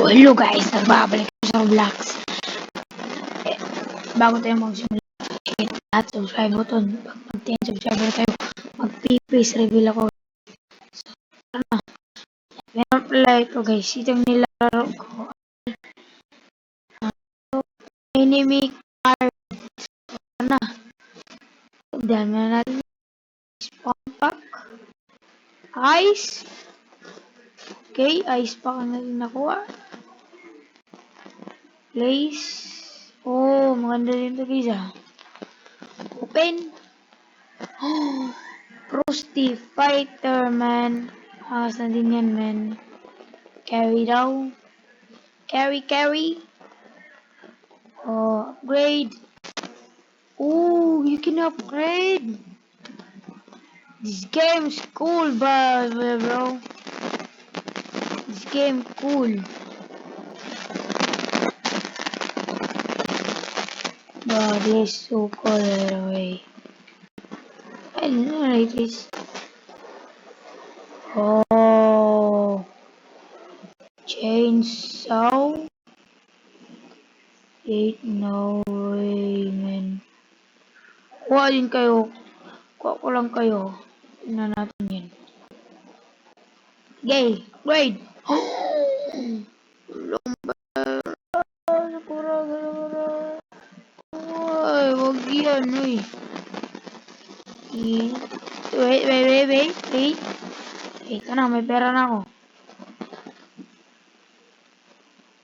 Hello guys, nagbabalik ko sa Roblox. Eh, bago tayo magsimula, hit that subscribe button. Pag mag-10 subscriber tayo, mag-face reveal ako. So, ano, meron pala ito guys, itong nilalaro ko. Enemy card. Ano, dahil na natin spawn pack. Ice. Okay, ice pack na natin nakuha. Place. Oh, maganda din ito guys ah. Open. Oh, Frosty Fighter, man. Angas na din yan, man. Carry daw. Carry. Oh, upgrade. Oh, you can upgrade. This game's cool, bro. This game cool. Bro, this is so cool, anyway. I don't know what it is. Oh, chainsaw. No way, man. Kuha din kayo. Kuha ko lang kayo. Tingnan natin yan. Gay, grade. Ay, wag yan, uy. Wait. Ito na, may pera na ako.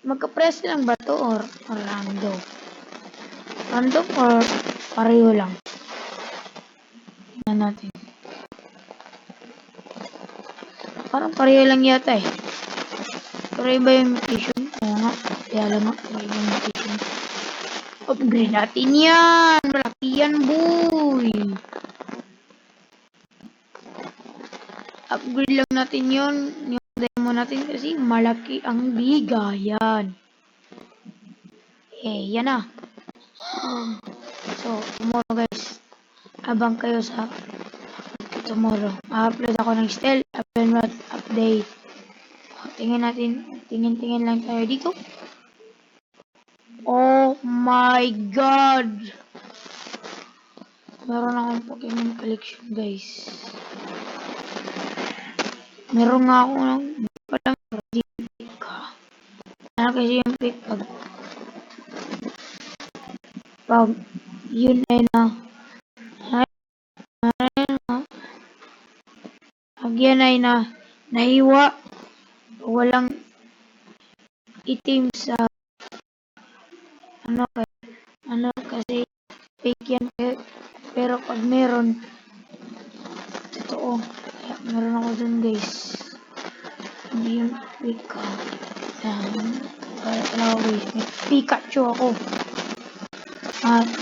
Magka-press lang ba to or random? Random or pareho lang? Tingnan natin. Parang pareho lang yata eh. Pero iba yung mutation. Oo nga. Kaya lang nga. Iba yung mutation. Upgrade natin yan. Malaki yan, boy. Upgrade lang natin yun. Yung demo natin kasi malaki ang bigayan. Eh, yan na. So, tomorrow guys. Abang kayo sa tomorrow. Ma-upload ako ng stealth update. Tingin lang tayo dito. Oh my god! Meron akong Pokemon collection guys. Meron nga ako ng palang pick ka. Ano kasi yung pick pag yun ay pag yan ay nahiwa walang itim sa ano kasi fake yan pero pag meron totoo kaya meron ako dun guys hindi yung fake ka kaya guys may Pikachu ako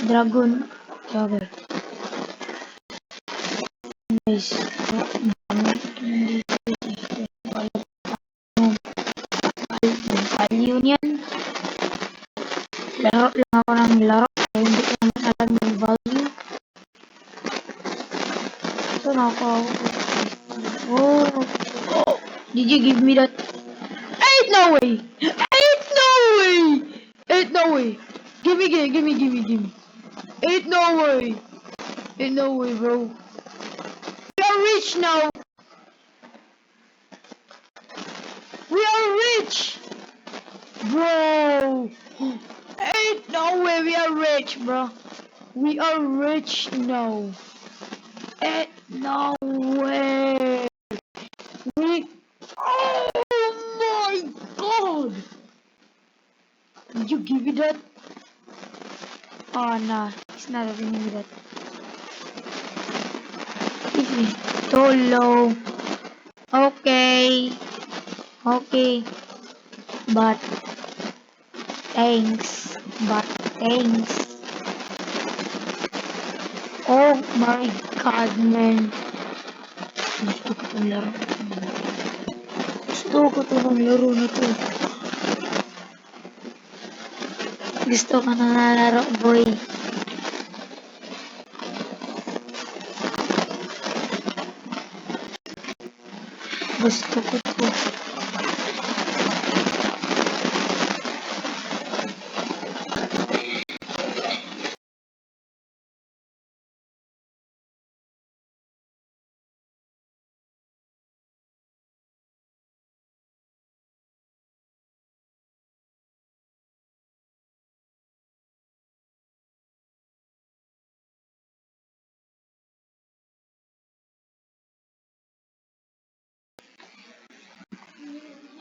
dragon jogger guys value niyan laro lang ako ng laro kaya hindi ko naman alam yung value so ako oh did you give me that ain't no way gimme ain't no way bro we are rich now we are rich bro ain't no way we are rich bro we are rich now ain't no way oh my god did you give me that oh no it's not giving me that give me so low okay but thanks oh my god man gusto ko itong laro na to gusto ko na nalaro boy gusto ko to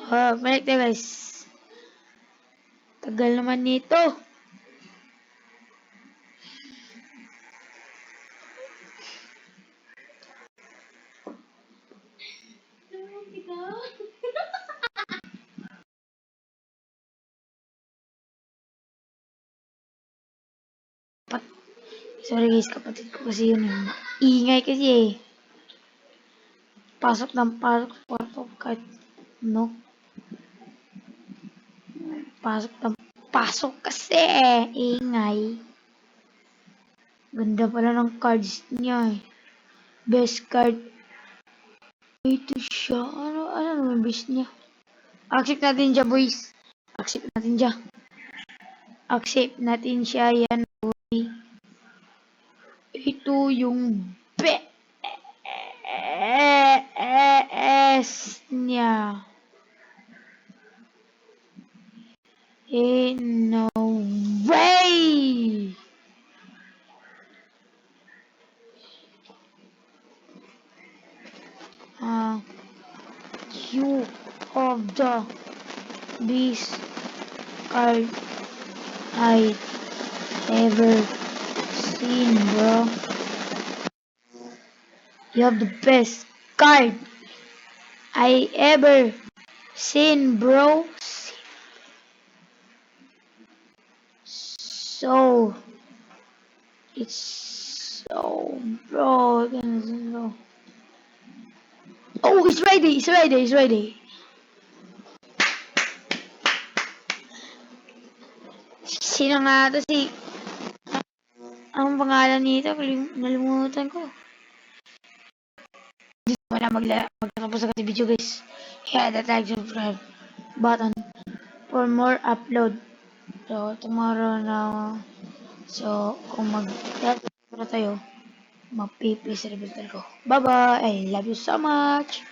Balik tayo guys. Tagal naman nito. Sorry guys, kapatid ko kasi yun eh. Ingay kasi eh. Pasok ng pasok sa kwarto kahit no. Pasok ng pasok kasi eh. Ingay. Ganda pala ng cards niya eh. Best card. Ito siya. Ano naman best niya? Accept natin siya boys. Accept natin siya. Accept natin siya yan boy. Ito yung best niya. No way! You of the best card I ever seen, bro. You have the best card I ever seen, bro. So, it's so, bro. Oh, it's ready. It's ready. It's ready. Sino nga to si... Ang pangalan nito? Nalimutan ko. Wala magtatapos sa video guys. Hit that like, subscribe button for more upload. So, tomorrow na... So, kung mag-test na tayo, mag-PPS reveal ko. Bye-bye! I love you so much!